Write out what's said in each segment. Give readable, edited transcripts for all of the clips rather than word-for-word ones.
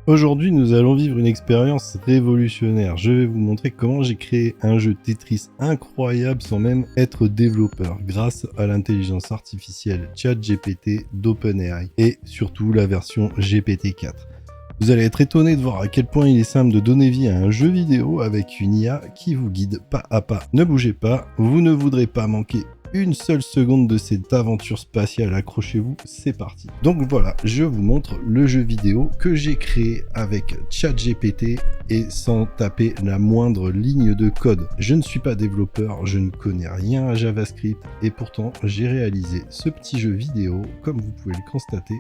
Aujourd'hui, nous allons vivre une expérience révolutionnaire. Je vais vous montrer comment j'ai créé un jeu Tetris incroyable sans même être développeur, grâce à l'intelligence artificielle ChatGPT d'OpenAI et surtout la version GPT-4. Vous allez être étonné de voir à quel point il est simple de donner vie à un jeu vidéo avec une IA qui vous guide pas à pas. Ne bougez pas, vous ne voudrez pas manquer une seule seconde de cette aventure spatiale, accrochez-vous, c'est parti. Donc voilà, je vous montre le jeu vidéo que j'ai créé avec ChatGPT et sans taper la moindre ligne de code. Je ne suis pas développeur, je ne connais rien à JavaScript et pourtant j'ai réalisé ce petit jeu vidéo, comme vous pouvez le constater,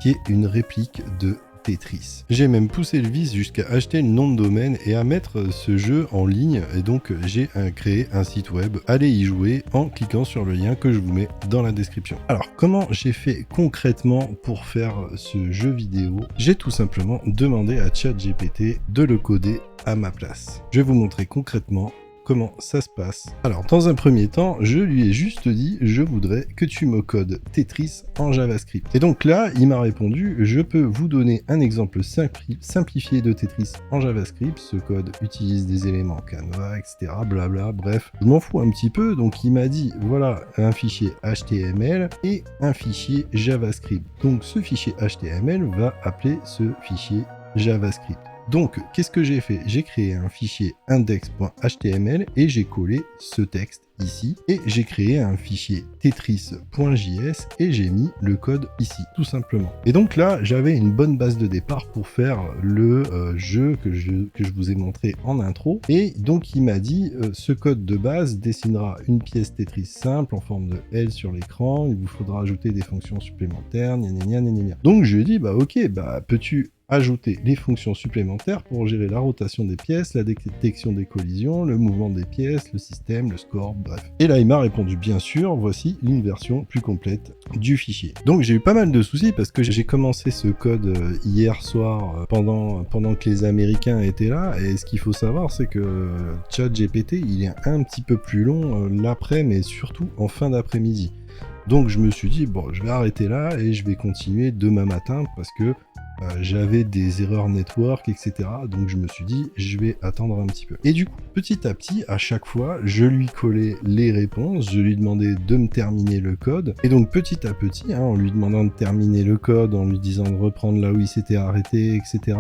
qui est une réplique de Tetris. J'ai même poussé le vice jusqu'à acheter le nom de domaine et à mettre ce jeu en ligne, et donc j'ai créé un site web. Allez y jouer en cliquant sur le lien que je vous mets dans la description. Alors comment j'ai fait concrètement pour faire ce jeu vidéo? J'ai tout simplement demandé à ChatGPT de le coder à ma place. Je vais vous montrer concrètement comment ça se passe. Alors, dans un premier temps, je lui ai juste dit, je voudrais que tu me codes Tetris en JavaScript. Et donc là, il m'a répondu, je peux vous donner un exemple simplifié de Tetris en JavaScript. Ce code utilise des éléments Canva, etc. Blabla, bref, je m'en fous un petit peu. Donc, il m'a dit, voilà un fichier HTML et un fichier JavaScript. Donc, ce fichier HTML va appeler ce fichier JavaScript. Donc, qu'est-ce que j'ai fait? J'ai créé un fichier index.html et j'ai collé ce texte ici. Et j'ai créé un fichier tetris.js et j'ai mis le code ici, tout simplement. Et donc là, j'avais une bonne base de départ pour faire le jeu que je vous ai montré en intro. Et donc, il m'a dit, ce code de base dessinera une pièce Tetris simple en forme de L sur l'écran. Il vous faudra ajouter des fonctions supplémentaires, gna gna gna gna gna. Donc, je lui ai dit, bah ok, bah peux-tu ajouter les fonctions supplémentaires pour gérer la rotation des pièces, la détection des collisions, le mouvement des pièces, le système, le score, bref. Et là, il m'a répondu bien sûr, voici une version plus complète du fichier. Donc j'ai eu pas mal de soucis parce que j'ai commencé ce code hier soir pendant que les Américains étaient là, et ce qu'il faut savoir, c'est que ChatGPT, il est un petit peu plus long l'après, mais surtout en fin d'après-midi. Donc je me suis dit, bon, je vais arrêter là et je vais continuer demain matin parce que j'avais des erreurs network, etc. Donc je me suis dit, je vais attendre un petit peu. Et du coup, petit à petit, à chaque fois, je lui collais les réponses, je lui demandais de me terminer le code. Et donc petit à petit, en lui demandant de terminer le code, en lui disant de reprendre là où il s'était arrêté, etc.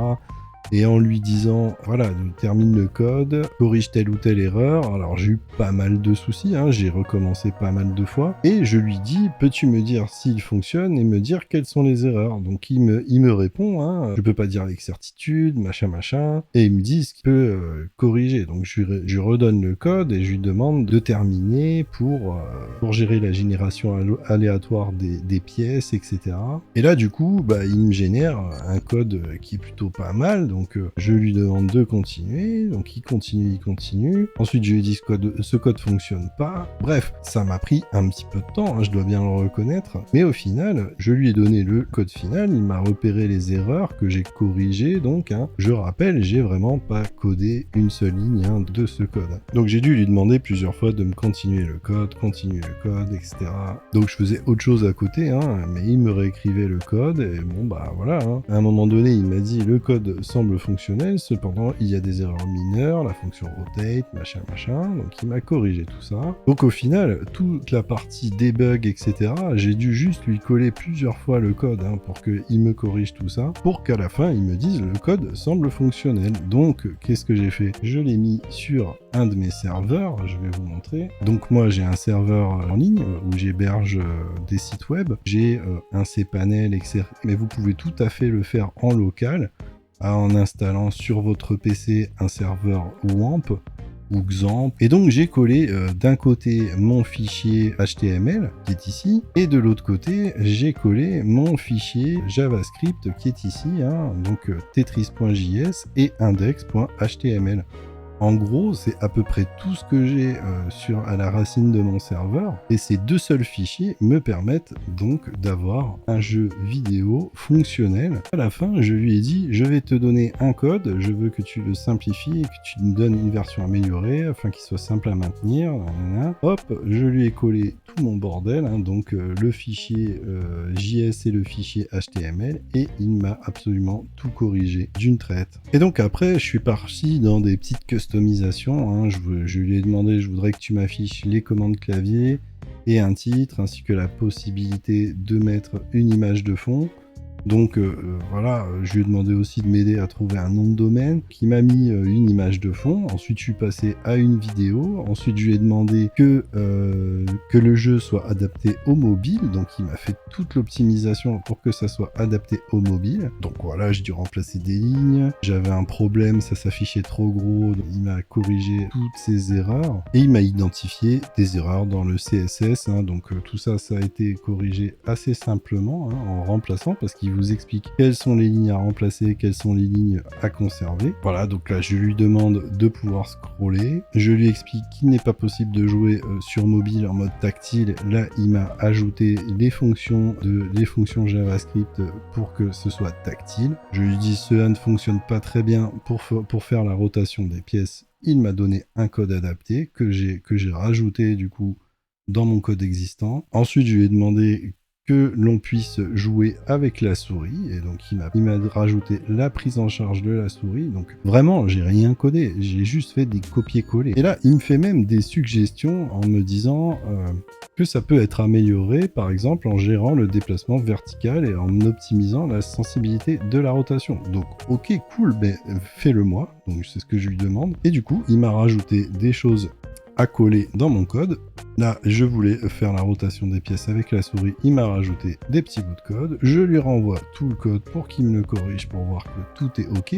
Et en lui disant, voilà, termine le code, corrige telle ou telle erreur. Alors j'ai eu pas mal de soucis, j'ai recommencé pas mal de fois. Et je lui dis, peux-tu me dire s'il fonctionne et me dire quelles sont les erreurs? Donc il me répond, je peux pas dire avec certitude, machin. Et il me dit ce qu'il peut corriger. Donc je lui redonne le code et je lui demande de terminer pour gérer la génération aléatoire des pièces, etc. Et là du coup, il me génère un code qui est plutôt pas mal. Donc je lui demande de continuer, donc il continue. Ensuite je lui dis ce code fonctionne pas. Bref, ça m'a pris un petit peu de temps, je dois bien le reconnaître. Mais au final, je lui ai donné le code final, il m'a repéré les erreurs que j'ai corrigées. Donc je rappelle, j'ai vraiment pas codé une seule ligne de ce code. Donc j'ai dû lui demander plusieurs fois de me continuer le code, etc. Donc je faisais autre chose à côté, mais il me réécrivait le code et bon voilà. À un moment donné, il m'a dit le code semble fonctionnel, cependant il y a des erreurs mineures, la fonction rotate, machin, donc il m'a corrigé tout ça. Donc au final, toute la partie debug, etc., j'ai dû juste lui coller plusieurs fois le code pour qu'il me corrige tout ça, pour qu'à la fin il me dise le code semble fonctionnel. Donc qu'est-ce que j'ai fait? Je l'ai mis sur un de mes serveurs, je vais vous montrer. Donc moi j'ai un serveur en ligne où j'héberge des sites web, j'ai un cPanel, etc. Mais vous pouvez tout à fait le faire en local, en installant sur votre PC un serveur WAMP ou XAMPP. Et donc j'ai collé d'un côté mon fichier HTML qui est ici, et de l'autre côté j'ai collé mon fichier JavaScript qui est ici, donc tetris.js et index.html. En gros, c'est à peu près tout ce que j'ai à la racine de mon serveur. Et ces 2 seuls fichiers me permettent donc d'avoir un jeu vidéo fonctionnel. À la fin, je lui ai dit, je vais te donner un code, je veux que tu le simplifies et que tu me donnes une version améliorée afin qu'il soit simple à maintenir. Nanana. Hop, je lui ai collé tout mon bordel, hein, donc le fichier JS et le fichier HTML, et il m'a absolument tout corrigé d'une traite. Et donc après, je suis parti dans des petites customisations, hein. Je lui ai demandé, je voudrais que tu m'affiches les commandes clavier et un titre, ainsi que la possibilité de mettre une image de fond. Donc voilà, je lui ai demandé aussi de m'aider à trouver un nom de domaine qui m'a mis une image de fond. Ensuite, je suis passé à une vidéo. Ensuite, je lui ai demandé que le jeu soit adapté au mobile. Donc, il m'a fait toute l'optimisation pour que ça soit adapté au mobile. Donc voilà, j'ai dû remplacer des lignes. J'avais un problème, ça s'affichait trop gros. Donc, il m'a corrigé toutes ces erreurs. Et il m'a identifié des erreurs dans le CSS. Hein. Donc tout ça, ça a été corrigé assez simplement, hein, en remplaçant, parce qu'il vous explique quelles sont les lignes à remplacer, quelles sont les lignes à conserver. Voilà, donc là je lui demande de pouvoir scroller. Je lui explique qu'il n'est pas possible de jouer sur mobile en mode tactile. Là il m'a ajouté les fonctions JavaScript pour que ce soit tactile. Je lui dis cela ne fonctionne pas très bien pour faire la rotation des pièces. Il m'a donné un code adapté que j'ai rajouté du coup dans mon code existant. Ensuite je lui ai demandé que l'on puisse jouer avec la souris, et donc il m'a rajouté la prise en charge de la souris. Donc vraiment, j'ai rien codé, j'ai juste fait des copier-coller. Et là, il me fait même des suggestions en me disant que ça peut être amélioré, par exemple en gérant le déplacement vertical et en optimisant la sensibilité de la rotation. Donc ok, cool, ben fais-le moi. Donc c'est ce que je lui demande. Et du coup, il m'a rajouté des choses à coller dans mon code. Là, je voulais faire la rotation des pièces avec la souris. Il m'a rajouté des petits bouts de code. Je lui renvoie tout le code pour qu'il me le corrige, pour voir que tout est OK.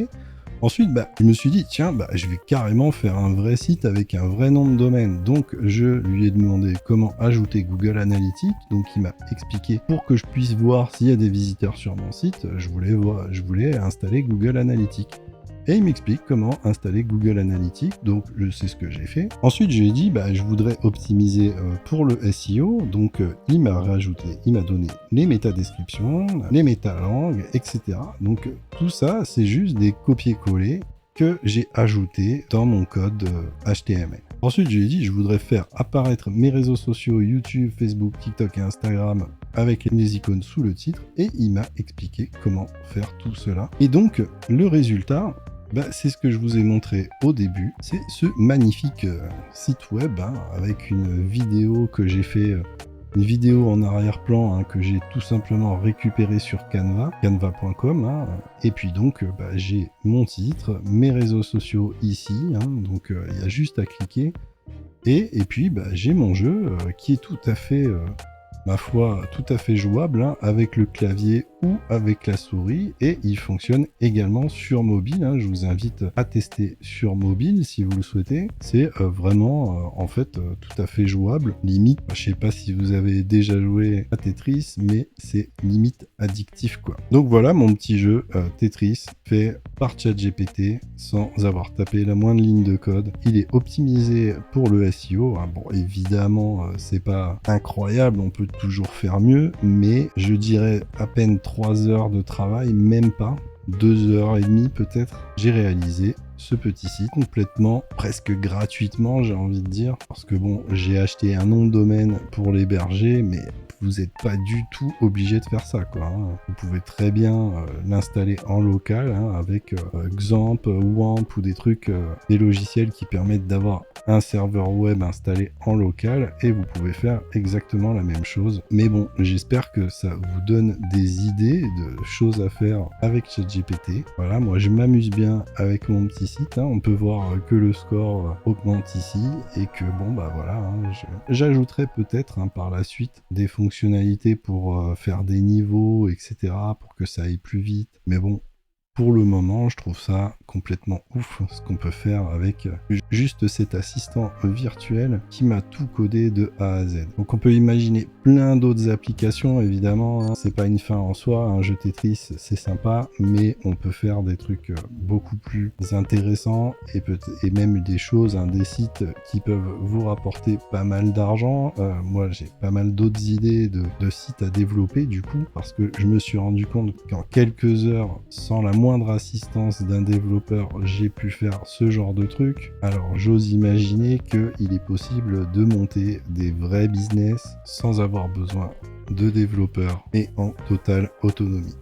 Ensuite, je me suis dit, tiens, je vais carrément faire un vrai site avec un vrai nom de domaine. Donc, je lui ai demandé comment ajouter Google Analytics. Donc, il m'a expliqué pour que je puisse voir s'il y a des visiteurs sur mon site. Je voulais installer Google Analytics. Et il m'explique comment installer Google Analytics, donc c'est ce que j'ai fait. Ensuite, je lui ai dit, je voudrais optimiser pour le SEO, donc il m'a donné les métadescriptions, les métalangues, etc. Donc tout ça, c'est juste des copier-coller que j'ai ajouté dans mon code HTML. Ensuite, je lui ai dit, je voudrais faire apparaître mes réseaux sociaux, YouTube, Facebook, TikTok et Instagram avec les icônes sous le titre, et il m'a expliqué comment faire tout cela. Et donc, le résultat, c'est ce que je vous ai montré au début. C'est ce magnifique site web, hein, avec une vidéo que j'ai fait, une vidéo en arrière-plan, hein, que j'ai tout simplement récupérée sur Canva, canva.com. Hein, et puis donc, j'ai mon titre, mes réseaux sociaux ici. Hein, donc, il y a juste à cliquer. Et puis, j'ai mon jeu qui est tout à fait... ma foi, tout à fait jouable, hein, avec le clavier ou avec la souris, et il fonctionne également sur mobile. Hein. Je vous invite à tester sur mobile si vous le souhaitez. C'est vraiment en fait tout à fait jouable. Limite, je sais pas si vous avez déjà joué à Tetris, mais c'est limite addictif quoi. Donc voilà mon petit jeu Tetris fait par ChatGPT sans avoir tapé la moindre ligne de code. Il est optimisé pour le SEO. Hein. Bon, évidemment, c'est pas incroyable, on peut toujours faire mieux, mais je dirais à peine 3 heures de travail, même pas, 2 heures et demie peut-être, j'ai réalisé ce petit site complètement, presque gratuitement, j'ai envie de dire, parce que bon, j'ai acheté un nom de domaine pour l'héberger, mais vous n'êtes pas du tout obligé de faire ça, quoi. Hein. Vous pouvez très bien l'installer en local, hein, avec Xampp, WAMP ou des trucs, des logiciels qui permettent d'avoir un serveur web installé en local, et vous pouvez faire exactement la même chose. Mais bon, j'espère que ça vous donne des idées de choses à faire avec ChatGPT. Voilà, moi je m'amuse bien avec mon petit site. Hein. On peut voir que le score augmente ici, et que bon voilà, hein, j'ajouterai peut-être par la suite des fonctionnalités pour faire des niveaux, etc., pour que ça aille plus vite. Mais bon, pour le moment, je trouve ça complètement ouf ce qu'on peut faire avec juste cet assistant virtuel qui m'a tout codé de A à Z. Donc on peut imaginer plein d'autres applications, évidemment, hein. C'est pas une fin en soi, un jeu Tetris c'est sympa, mais on peut faire des trucs beaucoup plus intéressants et même des choses, hein, des sites qui peuvent vous rapporter pas mal d'argent. Moi j'ai pas mal d'autres idées de sites à développer du coup, parce que je me suis rendu compte qu'en quelques heures, sans la moindre assistance d'un développeur, j'ai pu faire ce genre de truc. Alors j'ose imaginer qu'il est possible de monter des vrais business sans avoir besoin de développeurs et en totale autonomie.